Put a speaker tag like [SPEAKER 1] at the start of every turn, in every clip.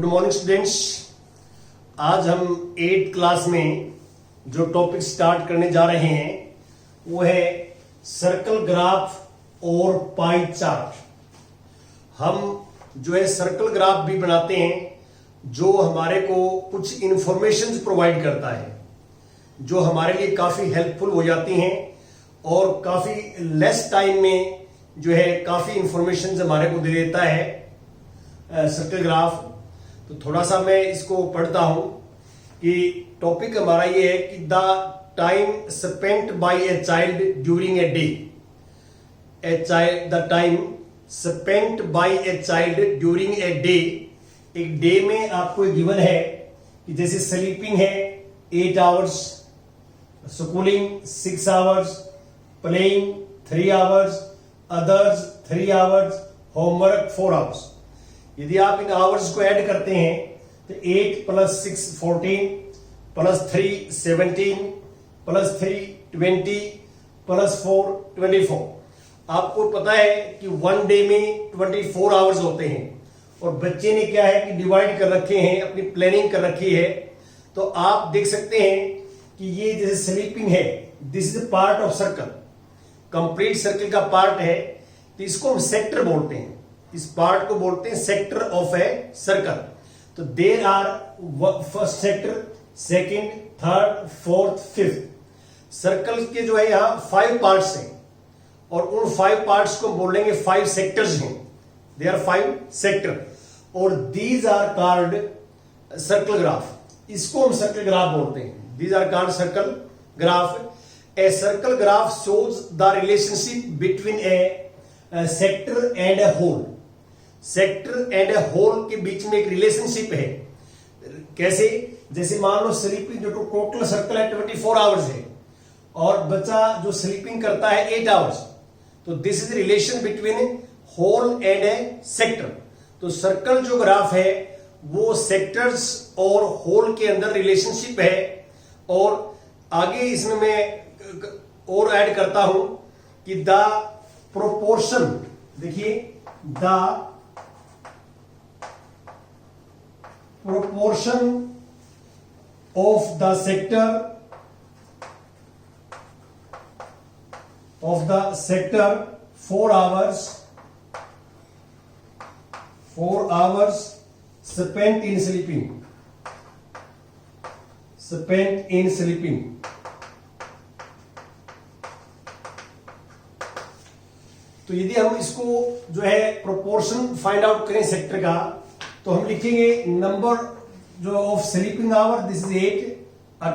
[SPEAKER 1] Good morning students. आज हम 8th class में जो टॉपिक स्टार्ट करने जा रहे हैं वो है सर्कल ग्राफ और पाई चार्ट। हम जो है सर्कल ग्राफ भी बनाते हैं जो हमारे को कुछ इंफॉर्मेशन प्रोवाइड करता है, जो हमारे लिए काफ़ी हेल्पफुल हो जाती हैं और काफ़ी लेस टाइम में जो है काफ़ी इंफॉर्मेशन हमारे को दे देता है सर्कल ग्राफ। तो थोड़ा सा मैं इसको पढ़ता हूं कि टॉपिक हमारा ये है कि the time spent by a child during a day. The time spent by a child during a day. एक डे में आपको गिवन है कि जैसे स्लीपिंग है 8 hours, schooling 6 hours, playing 3 hours, others 3 hours, homework 4 hours. यदि आप इन आवर्स को ऐड करते हैं तो 8 + 6 14 + 3 17 + 3 20 + 4 24। आपको पता है कि वन डे में 24 आवर्स होते हैं और बच्चे ने क्या है कि डिवाइड कर रखे हैं, अपनी प्लानिंग कर रखी है। तो आप देख सकते हैं कि ये जैसे स्लीपिंग है, this is part of circle, complete circle का पार्ट है, तो इसको हम सेक्टर बोलते हैं। इस पार्ट को बोलते हैं सेक्टर ऑफ ए सर्कल। तो there are first sector, second, third, fourth, fifth. Circle के जो है यहाँ 5 पार्ट्स हैं और उन 5 पार्ट्स को बोलेंगे 5 सेक्टर्स हैं। दे आर 5 सेक्टर और these are called circle graph. इसको हम सर्कल ग्राफ बोलते हैं। These are called circle graph. A circle graph shows the relationship between a sector and a whole. Sector and a whole के बीच में एक relationship है। कैसे? जैसे मान लो स्लीपिंग जो टोटल सर्कल है 24 आवर्स है और बच्चा जो स्लीपिंग करता है 8 आवर्स, तो this is relation between whole and a sector. तो सर्कल जो ग्राफ है वो सेक्टर्स और होल के अंदर रिलेशनशिप है। और आगे इसमें मैं और ऐड करता हूं कि द प्रोपोर्शन, देखिए the proportion of the sector 4 hours spent in sleeping तो यदि हम इसको जो है प्रोपोर्शन फाइंड आउट करें सेक्टर का, तो हम लिखेंगे नंबर जो of sleeping hour, this is 8,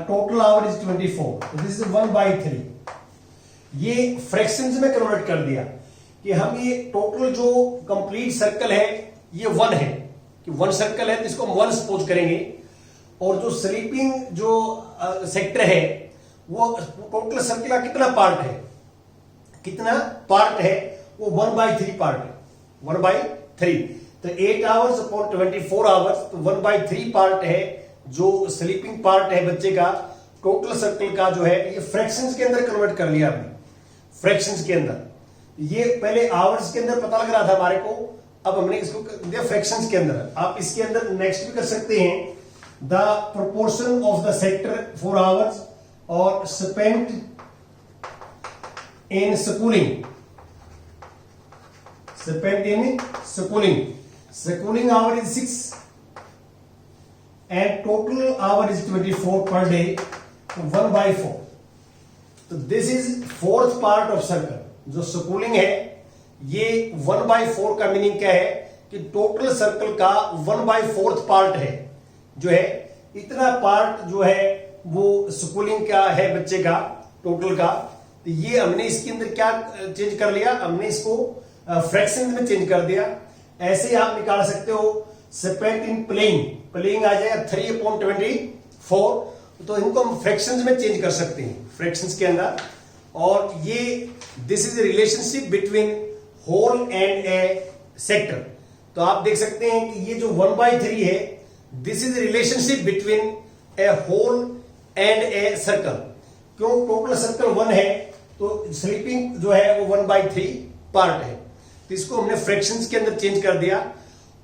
[SPEAKER 1] total hour is 24, तो दिस इज 1/3। ये फ्रैक्शंस में कन्वर्ट कर दिया कि हम ये टोटल जो कंप्लीट सर्कल है ये 1 है, कि 1 सर्कल है तो इसको हम 1 सपोज करेंगे। और जो स्लीपिंग जो सेक्टर है वो टोटल सर्कल का कितना पार्ट है, वो 1/3 पार्ट है, 1/3। तो 8 आवर्स अपॉन 24 आवर्स, तो 1/3 पार्ट है जो स्लीपिंग पार्ट है बच्चे का। टोटल सर्कल का जो है ये फ्रैक्शंस के अंदर कन्वर्ट कर लिया हमने, फ्रैक्शंस के अंदर। ये पहले आवर्स के अंदर पता लग रहा था हमारे को, अब हमने इसको दिया फ्रैक्शंस के अंदर। आप इसके अंदर नेक्स्ट भी कर सकते हैं, the proportion of the sector 4 hours और spent in schooling. Schooling hour is 6 and total hour is 24 per day, 1/4। तो this is 4th part of circle. जो स्कूलिंग है ये 1/4 का मीनिंग क्या है कि टोटल सर्कल का 1/4 पार्ट है, जो है इतना पार्ट जो है वो स्कूलिंग का है बच्चे का टोटल का। तो ये हमने इसके अंदर क्या चेंज कर लिया, हमने इसको फ्रैक्शन में चेंज कर दिया। ऐसे आप निकाल सकते हो स्पेंट इन प्लेइंग आ जाएगा 3/24। तो इनको हम फ्रैक्शंस में चेंज कर सकते हैं, फ्रैक्शंस के अंदर। और ये this is relationship between whole and a sector. तो आप देख सकते हैं कि ये जो 1/3 है, this is relationship between a whole and a circle. क्यों? टोटल सर्कल 1 है तो स्लीपिंग जो है वो 1/3 पार्ट है, तो इसको हमने फ्रैक्शंस के अंदर चेंज कर दिया।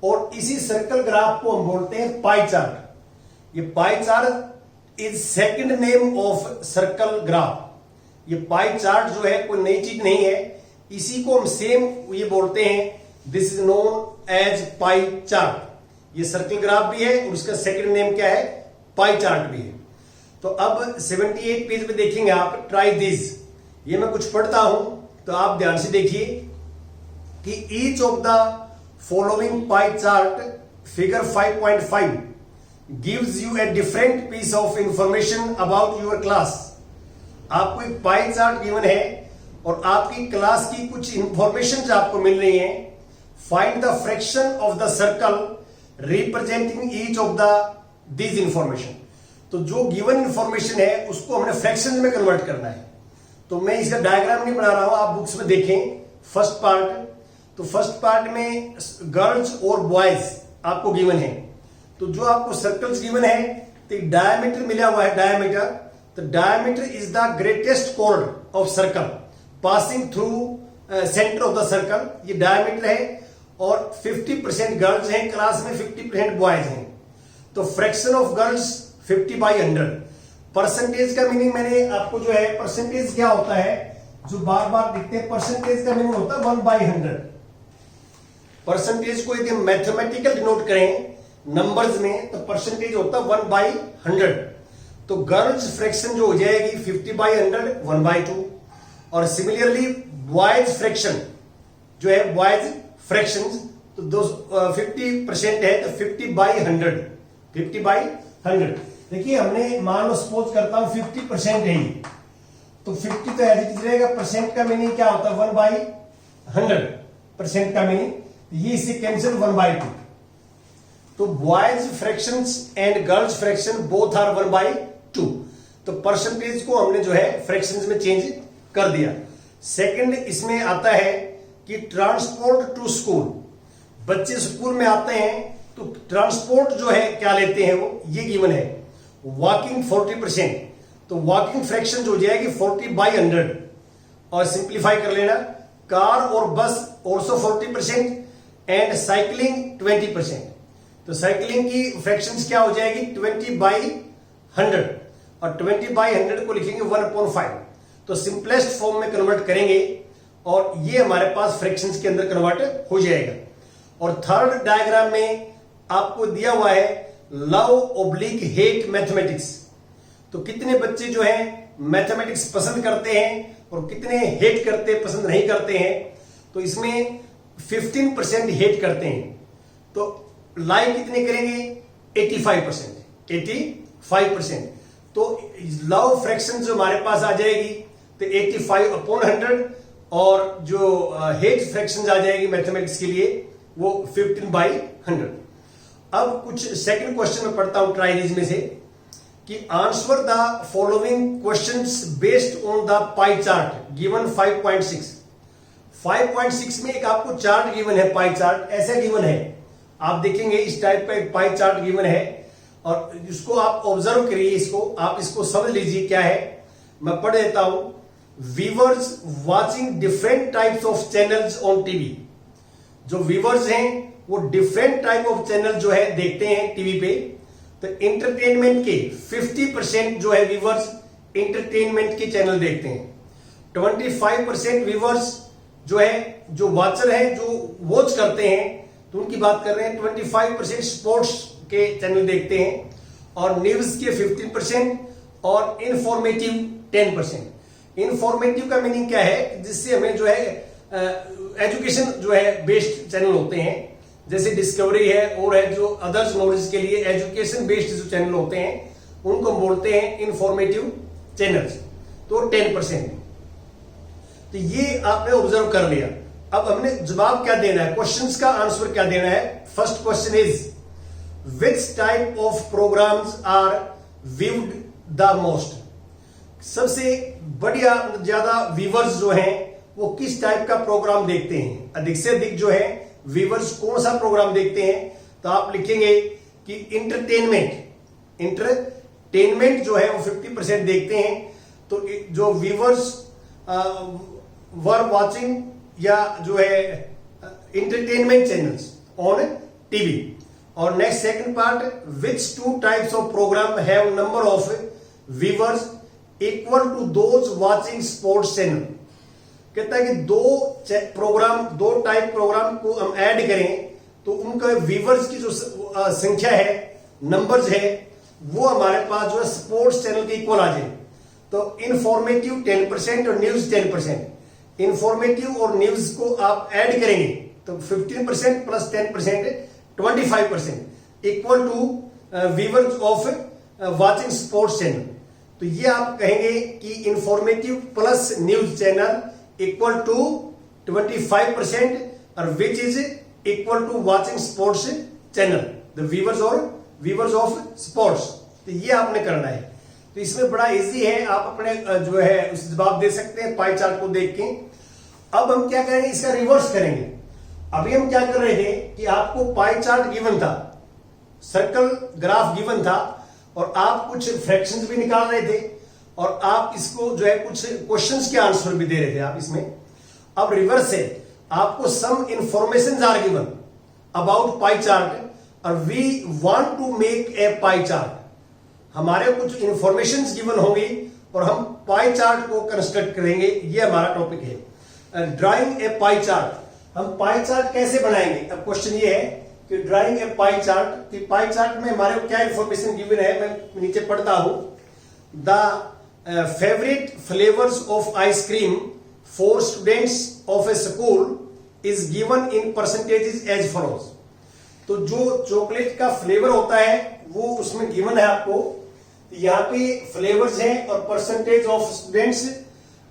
[SPEAKER 1] और इसी सर्कल ग्राफ को हम बोलते हैं पाई चार्ट। ये pie chart is second name of circle graph. ये पाई चार्ट जो है कोई नई चीज नहीं है, इसी को हम सेम ये बोलते हैं, this is known as pie chart. ये सर्कल ग्राफ भी है और उसका सेकंड नेम क्या है, पाई चार्ट भी है। तो अब 78 पेज पे देखेंगे आप, ट्राई दिस। ये मैं कुछ पढ़ता हूं तो आप ध्यान से देखिए कि each of the following pie chart figure 5.5 gives you a different piece of information about your class. आपको एक पाई चार्ट गिवन है और आपकी क्लास की कुछ इंफॉर्मेशन आपको मिल रही है। Find the fraction of the circle representing each of the this information. तो जो गिवन इंफॉर्मेशन है उसको हमने फ्रैक्शन में कन्वर्ट करना है। तो मैं इसका डायग्राम नहीं बना रहा हूं, आप बुक्स में देखें फर्स्ट पार्ट। तो फर्स्ट पार्ट में गर्ल्स और बॉयज आपको गिवन है। तो जो आपको सर्कल्स गिवन है तो डायमीटर मिला हुआ है, डायमीटर। तो diameter is the greatest chord of circle passing through centre of the circle. ये डायमीटर है और 50% गर्ल्स हैं क्लास में, 50% बॉयज हैं। तो फ्रैक्शन ऑफ गर्ल्स 50/100। परसेंटेज का मीनिंग मैंने आपको जो है, परसेंटेज क्या होता है जो बार बार दिखते हैं, परसेंटेज का मीनिंग होता है 1/100। परसेंटेज को यदि हम मैथमेटिकल डिनोट करें नंबर्स में तो परसेंटेज होता है 1/100। तो गर्ल्स फ्रैक्शन जो हो जाएगी 50/100, 1/2। और सिमिलरली बॉयज फ्रैक्शन जो है, बॉयज फ्रैक्शन तो 50% है तो 50/100, 50/100। देखिए हमने मान लो सपोज करता हूं 50% है ये, तो 50 तो एज इट इज रहेगा। परसेंट का मीनिंग क्या होता है, 1/100 परसेंट का मीनिंग। ये इससे कैंसिल 1/2। तो boys fractions and girls fraction both are 1/2। तो परसेंटेज को हमने जो है फ्रैक्शंस में चेंज कर दिया। सेकंड इसमें आता है कि ट्रांसपोर्ट टू स्कूल। बच्चे स्कूल में आते हैं तो ट्रांसपोर्ट जो है क्या लेते हैं वो, ये गिवन है। वॉकिंग 40%, तो वॉकिंग फ्रैक्शन जो हो जाएगी 40/100। और सिंप्लीफाई कर लेना, कार और बस ऑल्सो 40% एंड साइकिलिंग 20%। तो साइकिलिंग की फ्रैक्शंस क्या हो जाएगी 20/100 और 20/100 को लिखेंगे 1/5। तो सिंपलेस्ट फॉर्म में कन्वर्ट करेंगे और ये हमारे पास फ्रैक्शंस के अंदर कन्वर्ट हो जाएगा। और थर्ड डायग्राम में आपको दिया हुआ है लव ओब्लिक हेट मैथमेटिक्स। तो कितने बच्चे जो हैं मैथमेटिक्स पसंद करते हैं और कितने हेट करते पसंद नहीं करते हैं। तो इसमें 15% हेट करते हैं, तो लाइक कितने करेंगे 85%, 85%। तो लव फ्रैक्शन जो हमारे पास आ जाएगी तो 85/100 और जो हेट फ्रैक्शन आ जाएगी मैथमेटिक्स के लिए वो 15/100। अब कुछ सेकंड क्वेश्चन में पढ़ता हूं ट्राई दिस में से कि answer the following questions based on the pie chart given 5.6। 5.6 में एक आपको चार्ट गिवन है, पाई चार्ट ऐसा गिवन है। आप देखेंगे इस टाइप का एक पाई चार्ट गिवन है और इसको आप ऑब्जर्व करिए, इसको आप इसको समझ लीजिए क्या है। मैं पढ़ देता हूं। Viewers watching different types of channels on TV. जो व्यूअर्स हैं वो डिफरेंट टाइप ऑफ चैनल जो है देखते हैं टीवी पे। तो एंटरटेनमेंट के 50% जो है व्यूअर्स एंटरटेनमेंट के चैनल देखते हैं। 25% व्यूअर्स जो है, जो वॉचर है, जो वॉच करते हैं, तो उनकी बात कर रहे हैं। 25% स्पोर्ट्स के चैनल देखते हैं और न्यूज के 15% और इंफॉर्मेटिव 10%। इंफॉर्मेटिव का मीनिंग क्या है, जिससे हमें जो है एजुकेशन जो है बेस्ड चैनल होते हैं, जैसे डिस्कवरी है और है जो अदर्स नॉलेज के लिए एजुकेशन बेस्ड जो चैनल होते हैं उनको बोलते हैं इंफॉर्मेटिव चैनल्स। तो 10%। तो ये आपने ऑब्जर्व कर लिया। अब हमने जवाब क्या देना है, क्वेश्चंस का आंसर क्या देना है। First question is which type of programmes are viewed the most. सबसे बढ़िया ज्यादा व्यूवर्स जो हैं वो किस टाइप का प्रोग्राम देखते हैं, अधिक से अधिक जो है व्यूवर्स कौन सा प्रोग्राम देखते हैं। तो आप लिखेंगे कि इंटरटेनमेंट जो है वो 50% देखते हैं। तो जो व्यूवर्स वर वाचिंग या जो है इंटरटेनमेंट चैनल्स ऑन टीवी। और next second part, which two types of programme have number of viewers equal to those watching sports channel. कहता है कि दो टाइप प्रोग्राम को हम ऐड करें तो उनका व्यूअर्स की जो संख्या है, नंबर्स है, वो हमारे पास जो है स्पोर्ट्स चैनल के इक्वल आ जाए। तो इंफॉर्मेटिव 10% और न्यूज 10%। इंफॉर्मेटिव और न्यूज को आप ऐड करेंगे तो 15% plus 10% 25% equal to viewers of watching sports channel. तो ये आप कहेंगे कि informative plus news channel equal to 25% और which is equal to watching sports channel, the viewers of sports. तो ये आपने करना है। तो इसमें बड़ा इजी है, आप अपने जो है उस जवाब दे सकते हैं पाई चार्ट को देख के। अब हम क्या करेंगे, इसका रिवर्स करेंगे। अभी हम क्या कर रहे थे कि आपको पाई चार्ट गिवन था, सर्कल ग्राफ गिवन था और आप कुछ फ्रैक्शंस भी निकाल रहे थे और आप इसको जो है कुछ क्वेश्चंस के आंसर भी दे रहे थे आप इसमें। अब रिवर्स है, आपको some information are given about pie chart और we want to make a pie chart. हमारे कुछ इंफॉर्मेशन गिवन होंगी और हम पाई चार्ट को कंस्ट्रक्ट करेंगे। ये हमारा टॉपिक है, ड्राइंग ए पाई चार्ट। हम पाई चार्ट कैसे बनाएंगे? अब क्वेश्चन ये है कि ड्राइंग ए पाई चार्ट, कि पाई चार्ट में हमारे को क्या इंफॉर्मेशन गिवन है, मैं नीचे पढ़ता हूं। The favourite flavours of ice cream for students of a school is given in percentages as follows. तो जो चॉकलेट का फ्लेवर होता है वो उसमें गिवन है आपको। यहाँ पे फ्लेवर्स हैं और परसेंटेज ऑफ स्टूडेंट्स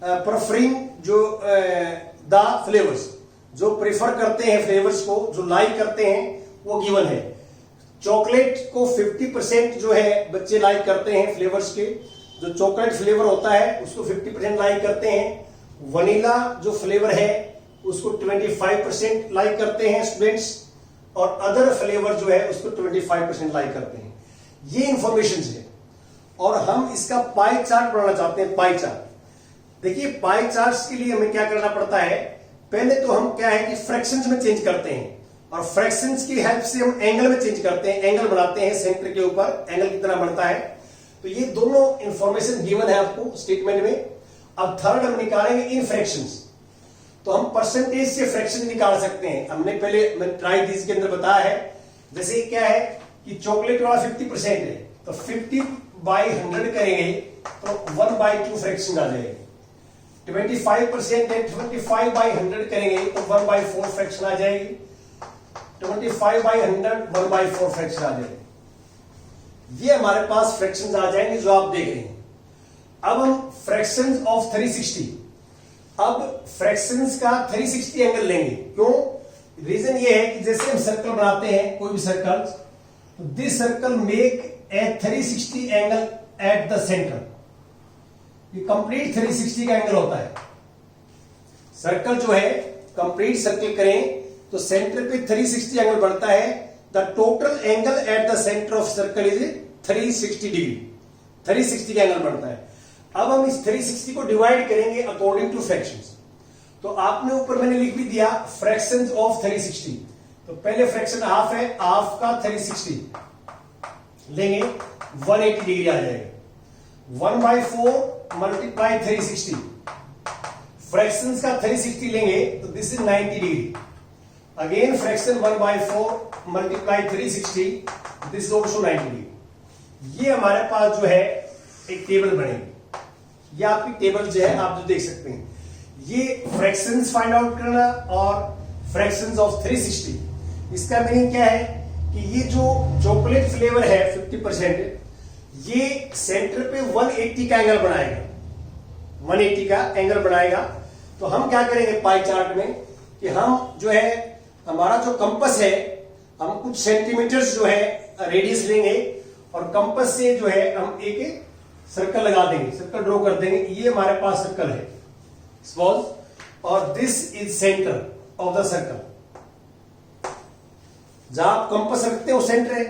[SPEAKER 1] प्रेफरिंग जो द फ्लेवर्स, जो प्रेफर करते हैं फ्लेवर्स को, जो लाइक करते हैं, वो गिवन है। चॉकलेट को 50% जो है बच्चे लाइक करते हैं फ्लेवर्स के, जो चॉकलेट फ्लेवर होता है उसको 50% लाइक करते हैं। वनीला जो फ्लेवर है उसको 25% लाइक करते हैं स्टूडेंट्स और अदर फ्लेवर जो है उसको 25% लाइक करते हैं। ये इंफॉर्मेशन है और हम इसका पाई चार्ट बनाना चाहते हैं। पाई चार्ट देखिए, पाई चार्ट के लिए हमें क्या करना पड़ता है, पहले तो हम क्या है कि फ्रैक्शंस में चेंज करते हैं और फ्रैक्शंस की हेल्प से हम एंगल में चेंज करते हैं, एंगल बनाते हैं सेंटर के ऊपर, एंगल कितना बनता है। तो ये दोनों इंफॉर्मेशन गिवन है आपको स्टेटमेंट में। अब थर्ड हम निकालेंगे इन फ्रैक्शंस। तो हम परसेंटेज से फ्रैक्शन निकाल सकते हैं। हमने पहले ट्राई दिस के अंदर बताया है, जैसे क्या है कि चॉकलेट वाला 50% है तो 50/100 करेंगे तो 1/2 फ्रैक्शन आ जाएगी। 25% है, 25/100 करेंगे तो 1/4 फ्रैक्शन आ जाएगी। 25/100 1/4 फ्रैक्शन आ जाएगी। ये हमारे पास फ्रैक्शंस आ जाएंगे जो आप देख रहे हैं। अब हम फ्रैक्शंस ऑफ 360, अब फ्रैक्शंस का 360 एंगल लेंगे। क्यों? रीजन ये है कि जैसे हम सर्कल बनाते हैं, कोई भी सर्कल, तो this circle make a 360 angle at the centre. ये कंप्लीट 360 का एंगल होता है। सर्कल जो है कंप्लीट सर्कल करें तो सेंटर पे 360 एंगल बनता है। The total angle at the centre of circle is 360 degree. 360 का एंगल बनता है। अब हम इस 360 को डिवाइड करेंगे अकॉर्डिंग टू फ्रैक्शंस। तो आपने ऊपर मैंने लिख भी दिया फ्रैक्शंस ऑफ 360। तो पहले फ्रैक्शन हाफ है, हाफ का 360 लेंगे 180 डिग्री आ जाएगा। 1/4 मल्टीप्लाई 360, फ्रैक्शंस का 360 लेंगे तो this is 90 degree. Again fraction 1/4 multiply 360, this is also 90 degree. ये हमारे पास जो है एक टेबल बनेगी। ये आपकी टेबल जो है आप जो देख सकते हैं, ये फ्रैक्शंस फाइंड आउट करना और फ्रैक्शंस ऑफ 360। इसका मीनिंग क्या है कि ये जो चॉकलेट फ्लेवर है 50%, ये सेंटर पे 180 का एंगल बनाएगा, 180 का एंगल बनाएगा। तो हम क्या करेंगे पाई चार्ट में कि हम जो है हमारा जो कंपास है, हम कुछ सेंटीमीटर्स जो है रेडियस लेंगे और कंपास से जो है हम एक सर्कल लगा देंगे, सर्कल ड्रॉ कर देंगे। ये हमारे पास सर्कल है सपोज, और this is centre of the circle. जहां आप कंपास रखते हो सेंटर है।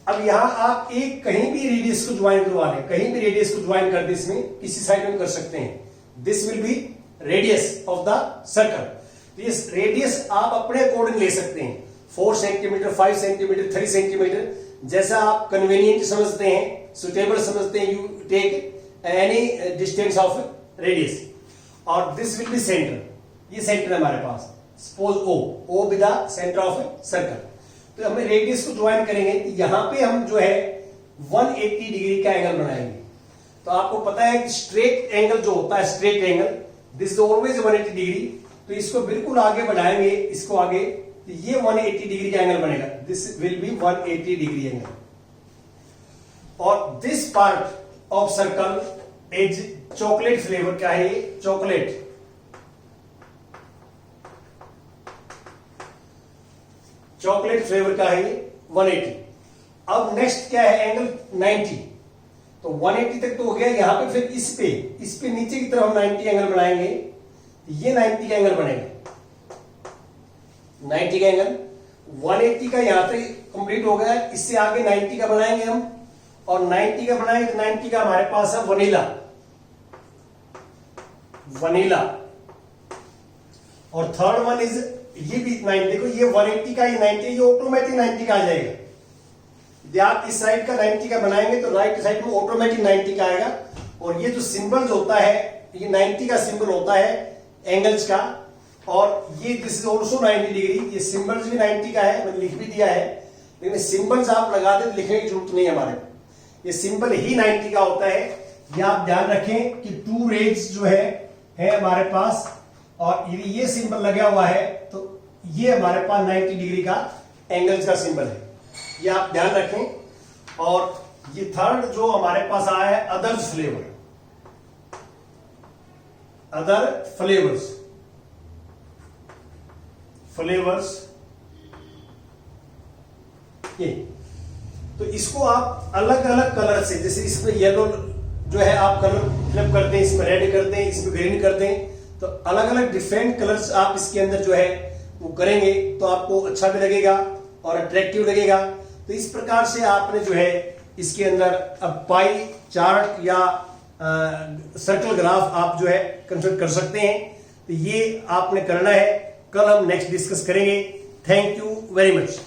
[SPEAKER 1] अब यहां आप एक कहीं भी रेडियस को ज्वाइन करवा लें, कहीं भी रेडियस को ज्वाइन कर दे, इसमें किसी साइड में कर सकते हैं। This will B radius of the circle. इस रेडियस आप अपने अकॉर्डिंग ले सकते हैं। 4 सेंटीमीटर, 5 सेंटीमीटर, 3 सेंटीमीटर, जैसा आप कन्वीनियंट समझते हैं, सुटेबल समझते हैं, you take any distance of radius. और दिस विल बी सेंटर, ये सेंटर है हमारे पास, suppose O with the centre of circle. तो हम रेडियस को ज्वाइन करेंगे, तो यहां पे हम जो है 180 डिग्री का एंगल बनाएंगे। तो आपको पता है कि स्ट्रेट एंगल जो होता है, straight angle this is always 180 degree. तो इसको बिल्कुल आगे बढ़ाएंगे, इसको आगे, तो ये 180 डिग्री का एंगल बनेगा, this will be 180 degree angle. और this part of circle is chocolate flavour का है, ये चॉकलेट, चॉकलेट फ्लेवर का है 180। अब नेक्स्ट क्या है, एंगल 90। तो 180 तक तो हो गया, यहां पे फिर इस पे नीचे की तरफ हम 90 एंगल बनाएंगे, ये 90 का एंगल बनेगा, 90 का एंगल 180 का यहां पे कंप्लीट हो गया। इससे आगे 90 का बनाएंगे हम, और 90 का बनाएंगे तो 90 का हमारे पास है वनीला, और थर्ड वन इज ये भी 90। देखो ये 180 का, ये 90, ये ऑटोमेटिक 90 का आ जाएगा। आप इस साइड का 90 का बनाएंगे तो राइट साइड में ऑटोमेटिक 90 का आएगा। और ये जो सिंबल होता है, ये 90 का सिंबल होता है एंगल्स का, और ये दिस इज ऑल्सो 90 डिग्री। ये सिंबल्स भी 90 का है, मैंने लिख भी दिया है, लेकिन सिंबल्स आप लगा दे, लिखने की जरूरत नहीं है हमारे, ये सिंबल ही 90 का होता है। ये आप ध्यान रखें कि 2 रेज जो है हमारे पास, और ये सिंबल लगा हुआ है, तो ये हमारे पास 90 डिग्री का एंगल्स का सिंबल है, ये आप ध्यान रखें। और ये थर्ड जो हमारे पास आया है, अदर्स फ्लेवर, अदर फ्लेवर्स ये। तो इसको आप अलग अलग कलर से, जैसे इसमें येलो जो है आप कलर फिलअप करते हैं, इसमें रेड करते हैं, इसमें ग्रीन करते हैं, तो अलग अलग डिफरेंट कलर्स आप इसके अंदर जो है वो करेंगे तो आपको अच्छा भी लगेगा और अट्रैक्टिव लगेगा। तो इस प्रकार से आपने जो है इसके अंदर अब पाई चार्ट या सर्कल ग्राफ आप जो है कंस्ट्रक्ट कर सकते हैं। तो ये आपने करना है, कल हम नेक्स्ट डिस्कस करेंगे। Thank you very much.